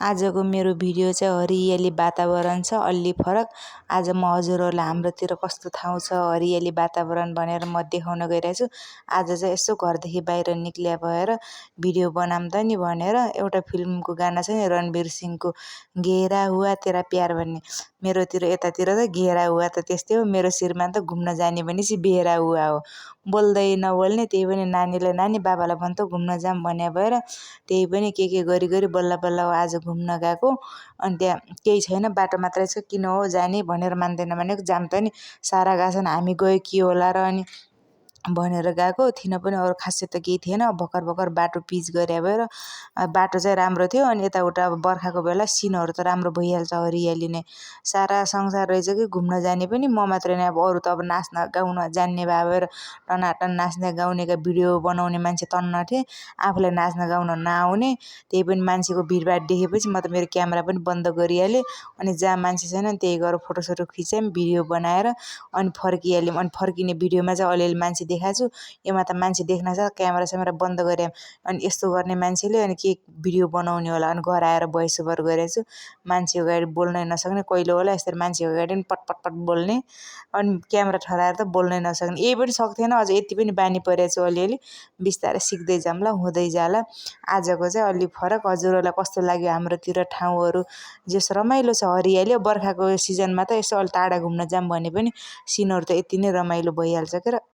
आजको मेरो भिडियो चाहिँ हरियाली वातावरण छ अलि फरक। आज म हजुरहरूलाई हाम्रोतिर कस्तो ठाउँ छ हरियाली वातावरण भनेर म देखाउन गइरहेछु। आज चाहिँ यसो घरदेखि बाहिर निक्लिया भएर भिडियो बनाउँदा नि भनेर एउटा फिल्मको गाना छ नि रणवीर सिंहको घेरा हुआ तेरा प्यार भन्ने। मेरोतिर यतातिर त घेरा हुआ त त्यस्तै हो, मेरो शिरमा त घुम्न जाने भनेपछि बेरा हुआ हो। बोल्दै नबोल्ने, त्यही पनि नानीलाई नानी बाबालाई भन्छ घुम्न जाऊँ भने भएर त्यही पनि के गरी गरी बल्ल बल्ल आज घुम्न गएको। अनि त्यहाँ केही छैन, बाटो मात्रै छ, किन हो जाने भनेर मान्दैन भनेको, जाम त नि सारा गएको छन्, हामी गयो के होला र अनि भनेर गएको थिएन पनि। अरू खासै त केही थिएन, भर्खर भर्खर बाटो पिच गरे भएर बाटो चाहिँ राम्रो थियो। अनि यताउता अब बर्खाको बेला सिनहरू त राम्रो भइहाल्छ, हरियाली नै सारा संसार रहेछ कि घुम्न जाने पनि म मात्रै नै। अब अरू त अब नाच्न गाउन जान्ने भएर टनाटन नाच्ने गाउनेका भिडियो बनाउने मान्छे तन्न थिए, आफूलाई नाच्न गाउन नआउने। त्यही पनि मान्छेको भिडभाड देखेपछि म त मेरो क्यामेरा पनि बन्द गरिहालेँ। अनि जहाँ मान्छे छैन त्यही गएर फोटोसोटो खिच्यौँ, भिडियो बनाएर अनि फर्किहाल्यौँ। अनि फर्किने भिडियोमा चाहिँ अलिअलि मान्छे देखाएको छु, योमा त मान्छे देख्न छ, क्यामेरा स्यामेरा बन्द गरेँ। अनि यस्तो गर्ने मान्छेले अनि के भिडियो बनाउने होला, अनि घर आएर भोइस ओभर गरेको छु। मान्छेको अगाडि बोल्नै नसक्ने, कहिले होला यसरी मान्छेको अगाडि पनि पट पट पट बोल्ने, अनि क्यामेरा ठहराएर त बोल्नै नसक्ने। यही पनि सक्थेन, अझ यति पनि बानी परेको छु अलिअलि, बिस्तारै सिक्दै जाउँला, हुँदै जाला। आजको चाहिँ अलि फरक। हजुरहरूलाई कस्तो लाग्यो हाम्रोतिर ठाउँहरू? जस रमाइलो छ हरियाली। बर्खाको सिजनमा त यसो अलि टाढा घुम्न जाऊँ भने पनि सिनहरू त यति नै रमाइलो भइहाल्छ के र।